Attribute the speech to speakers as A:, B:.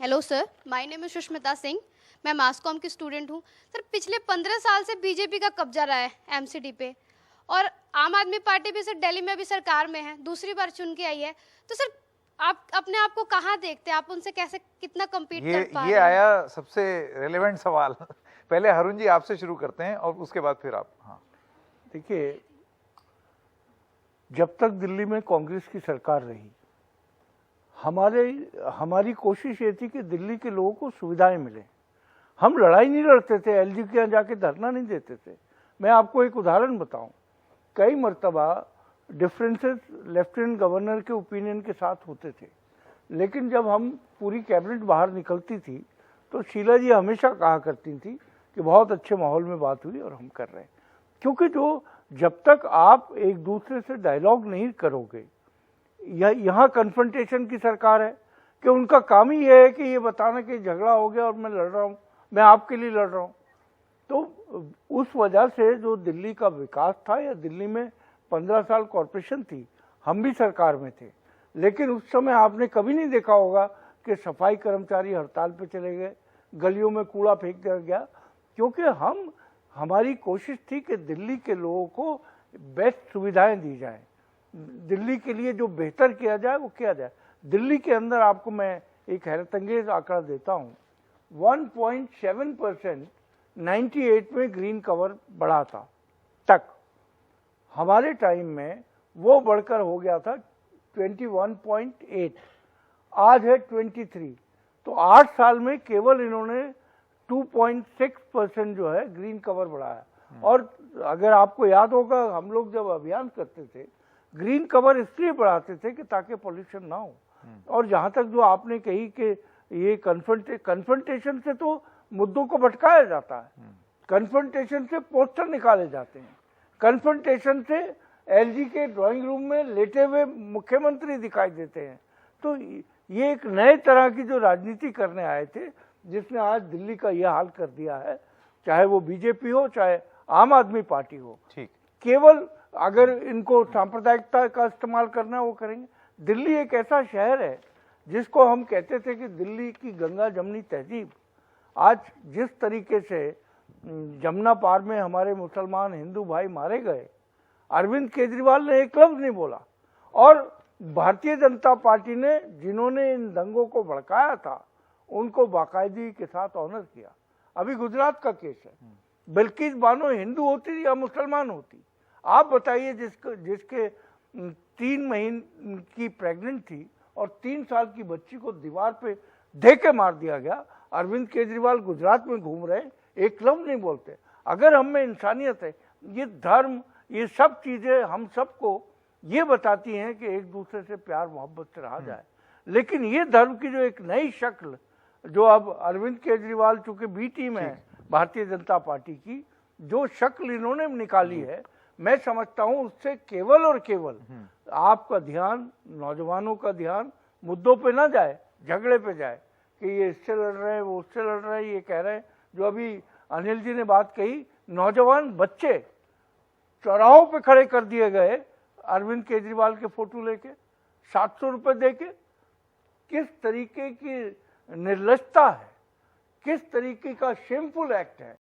A: Hello sir, my name is Sushmita Singh. मैं मास com की student हूँ। सर, पिछले 15 साल से बीजेपी का कब्जा रहा है एमसीडी पे, और आम आदमी पार्टी भी सर दिल्ली में अभी सरकार में है, दूसरी बार चुन के आई है। तो सर, आप अपने आप को कहाँ देखते हैं? आप उनसे कैसे कितना कम्पीट कर पा
B: ये
A: रहे हैं?
B: आया सबसे रेलेवेंट सवाल। पहले हरुण जी आपसे शुरू करते हैं और उसके बाद फिर आप। हाँ,
C: देखिए, जब तक दिल्ली में कांग्रेस की सरकार रही, हमारी कोशिश ये थी कि दिल्ली के लोगों को सुविधाएं मिले। हम लड़ाई नहीं लड़ते थे, एलजी के यहाँ जाके धरना नहीं देते थे। मैं आपको एक उदाहरण बताऊं, कई मर्तबा डिफरेंसेस लेफ्टिनेंट गवर्नर के ओपिनियन के साथ होते थे, लेकिन जब हम पूरी कैबिनेट बाहर निकलती थी तो शीला जी हमेशा कहा करती थी कि बहुत अच्छे माहौल में बात हुई और हम कर रहे हैं। क्योंकि जब तक आप एक दूसरे से डायलॉग नहीं करोगे, यहाँ कन्फ्रंटेशन की सरकार है कि उनका काम ही यह है कि ये बताना कि झगड़ा हो गया और मैं लड़ रहा हूँ, मैं आपके लिए लड़ रहा हूँ। तो उस वजह से जो दिल्ली का विकास था, या दिल्ली में 15 साल कॉरपोरेशन थी, हम भी सरकार में थे, लेकिन उस समय आपने कभी नहीं देखा होगा कि सफाई कर्मचारी हड़ताल पे चले गए, गलियों में कूड़ा फेंक दिया गया, क्योंकि हमारी कोशिश थी कि दिल्ली के लोगों को बेस्ट सुविधाएं दी जाएं, दिल्ली के लिए जो बेहतर किया जाए वो किया जाए। दिल्ली के अंदर आपको मैं एक हैरतअंगेज आंकड़ा देता हूं, 1.7% 98 में ग्रीन कवर बढ़ा था तक। हमारे टाइम में वो बढ़कर हो गया था 21.8, आज है 23। तो 8 साल में केवल इन्होंने 2.6% जो है ग्रीन कवर बढ़ाया। और अगर आपको याद होगा, हम लोग जब अभियान करते थे, ग्रीन कवर इसलिए बढ़ाते थे कि ताकि पॉल्यूशन ना हो। और जहां तक जो आपने कही कि ये कन्फ्रंटेशन से तो मुद्दों को भटकाया जाता है, कन्फ्रंटेशन से पोस्टर निकाले जाते हैं, कन्फ्रंटेशन से एलजी के ड्राइंग रूम में लेटे हुए मुख्यमंत्री दिखाई देते हैं। तो ये एक नए तरह की जो राजनीति करने आए थे, जिसने आज दिल्ली का यह हाल कर दिया है, चाहे वो बीजेपी हो चाहे आम आदमी पार्टी हो।
B: ठीक,
C: केवल अगर इनको सांप्रदायिकता का इस्तेमाल करना है वो करेंगे। दिल्ली एक ऐसा शहर है जिसको हम कहते थे कि दिल्ली की गंगा जमनी तहजीब, आज जिस तरीके से जमुना पार में हमारे मुसलमान हिंदू भाई मारे गए, अरविंद केजरीवाल ने एक लफ्ज नहीं बोला, और भारतीय जनता पार्टी ने जिन्होंने इन दंगों को भड़काया था उनको बाकायदगी के साथ ऑनर किया। अभी गुजरात का केस है, बिल्किस बानो हिंदू होती या मुसलमान होती, आप बताइए, जिसके 3 महीने की प्रेग्नेंट थी और 3 साल की बच्ची को दीवार पे दे के मार दिया गया। अरविंद केजरीवाल गुजरात में घूम रहे, एक लफ्ज नहीं बोलते। अगर हम में इंसानियत है, ये धर्म, ये सब चीजें हम सबको ये बताती हैं कि एक दूसरे से प्यार मोहब्बत से रहा जाए। लेकिन ये धर्म की जो एक नई शक्ल, जो अब अरविंद केजरीवाल चूंकि बी टीम है भारतीय जनता पार्टी की, जो शक्ल इन्होंने निकाली है, मैं समझता हूं उससे केवल और केवल आपका ध्यान, नौजवानों का ध्यान मुद्दों पे ना जाए, झगड़े पे जाए कि ये इससे लड़ रहे हैं, वो उससे लड़ रहे हैं, ये कह रहे हैं। जो अभी अनिल जी ने बात कही, नौजवान बच्चे चौराहों पे खड़े कर दिए गए अरविंद केजरीवाल के फोटो लेके, 700 रुपए देके। किस तरीके की निर्लजता है, किस तरीके का शेमफुल एक्ट है।